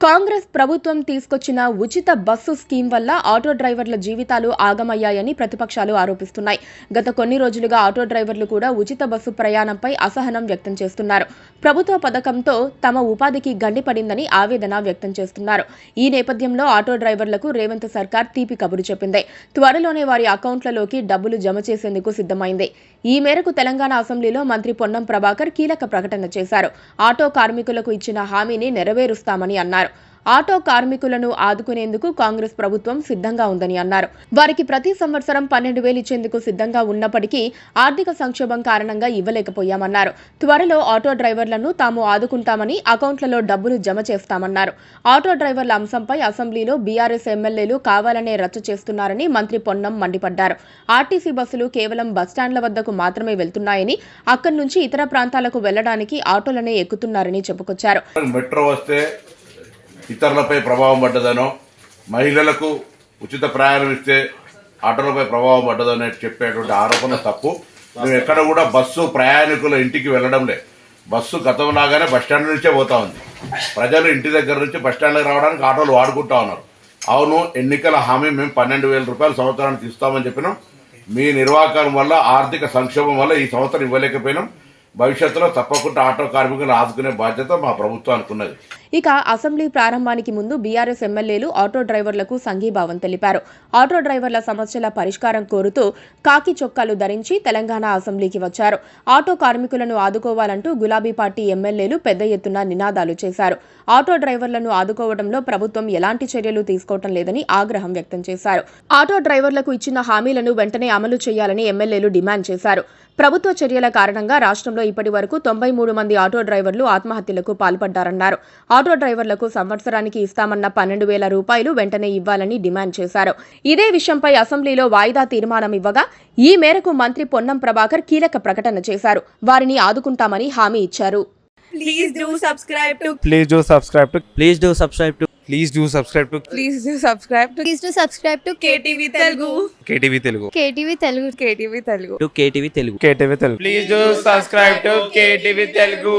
కాంగ్రెస్ ప్రభుత్వం తీసుకొచ్చిన ఉచిత బస్సు స్కీమ్ వల్ల ఆటో డ్రైవర్ల జీవితాలు ఆగమయ్యాయని ప్రతిపక్షాలు ఆరోపిస్తున్నాయి. గత కొన్ని రోజులుగా ఆటో డ్రైవర్లు కూడా ఉచిత బస్సు ప్రయాణంపై అసహనం వ్యక్తం చేస్తున్నారు. ప్రభుత్వ పథకంతో తమ ఉపాధికి గండిపడిందని ఆవేదన వ్యక్తం చేస్తున్నారు. ఈ నేపథ్యంలో ఆటో డ్రైవర్లకు రేవంత్ సర్కార్ తీపి కబురు చెప్పింది. త్వరలోనే వారి అకౌంట్లలోకి డబ్బులు జమ చేసేందుకు సిద్ధమైంది. ఈ మేరకు తెలంగాణ అసెంబ్లీలో మంత్రి పొన్నం ప్రభాకర్ కీలక ప్రకటన చేశారు. ఆటో కార్మికులకు ఇచ్చిన హామీని నెరవేరుస్తామని అన్నారు. ఆటో కార్మికులను ఆదుకునేందుకు కాంగ్రెస్ ప్రభుత్వం సిద్ధంగా ఉందని అన్నారు. వారికి ప్రతి సంవత్సరం 12,000 ఇచ్చేందుకు సిద్ధంగా ఉన్నప్పటికీ ఆర్థిక సంక్షోభం కారణంగా ఇవ్వలేకపోయామన్నారు. త్వరలో ఆటో డ్రైవర్లను తాము ఆదుకుంటామని, అకౌంట్లలో డబ్బులు జమ చేస్తామన్నారు. ఆటో డ్రైవర్ల అంశంపై అసెంబ్లీలో బీఆర్ఎస్ ఎమ్మెల్యేలు కావాలనే రచ్చ చేస్తున్నారని మంత్రి పొన్నం మండిపడ్డారు. ఆర్టీసీ బస్సులు కేవలం బస్టాండ్ల వద్దకు మాత్రమే వెళ్తున్నాయని, అక్కడి నుంచి ఇతర ప్రాంతాలకు వెళ్లడానికి ఆటోలనే ఎక్కుతున్నారని చెప్పుకొచ్చారు. ఇతరులపై ప్రభావం పడ్డదనో, మహిళలకు ఉచిత ప్రయాణం ఇస్తే ఆటోలపై ప్రభావం పడ్డదనే చెప్పేటువంటి ఆరోపణ తప్పు. మేము ఎక్కడ కూడా బస్సు ప్రయాణికుల ఇంటికి వెళ్లడం లేదు. బస్సు గతంలాగానే బస్టాండ్ నుంచే పోతా ఉంది. ప్రజలు ఇంటి దగ్గర నుంచి బస్టాండ్కి రావడానికి ఆటోలు వాడుకుంటా ఉన్నారు. అవును, ఎన్నికల హామీ మేము 12,000 రూపాయలు సంవత్సరానికి ఇస్తామని చెప్పినాం. మీ నిర్వాహకం వల్ల, ఆర్థిక సంక్షోభం వల్ల ఈ సంవత్సరం ఇవ్వలేకపోయినాం. భవిష్యత్తులో తప్పకుండా ఆటో కార్మికులను ఆదుకునే బాధ్యత మా ప్రభుత్వానికి ఉన్నది. ఇక అసెంబ్లీ ప్రారంభానికి ముందు బీఆర్ఎస్ ఎమ్మెల్యేలు ఆటో డ్రైవర్లకు సంఘీభావం తెలిపారు. ఆటో డ్రైవర్ల సమస్యల పరిష్కారం కోరుతూ కాకి చొక్కాలు ధరించి తెలంగాణ అసెంబ్లీకి వచ్చారు. ఆటో కార్మికులను ఆదుకోవాలంటూ గులాబీ పార్టీ ఎమ్మెల్యేలు పెద్ద ఎత్తున నినాదాలు చేశారు. ఆటో డ్రైవర్లను ఆదుకోవడంలో ప్రభుత్వం ఎలాంటి చర్యలు తీసుకోవటం లేదని ఆగ్రహం వ్యక్తం చేశారు. ఆటో డ్రైవర్లకు ఇచ్చిన హామీలను వెంటనే అమలు చేయాలని ఎమ్మెల్యేలు డిమాండ్ చేశారు. ప్రభుత్వ చర్యల కారణంగా రాష్ట్రంలో ఇప్పటి వరకు 93 మంది ఆటో డ్రైవర్లు ఆత్మహత్యలకు పాల్పడ్డారన్నారు. ఆటో డ్రైవర్లకు సంవత్సరానికి ఇస్తామన్న 12,000 రూపాయలు వెంటనే ఇవ్వాలని డిమాండ్ చేశారు. ఇదే విషయంపై అసెంబ్లీలో వాయిదా తీర్మానం ఇవ్వగా ఈ మేరకు మంత్రి పొన్నం ప్రభాకర్ కీలక ప్రకటన చేశారు. వారిని ఆదుకుంటామని హామీ ఇచ్చారు. Please do subscribe to Please do subscribe to Please do subscribe to Please do subscribe to Please do subscribe to Please do subscribe to KTV Telugu KTV Telugu KTV Telugu KTV Telugu KTV Telugu Please do subscribe to KTV Telugu.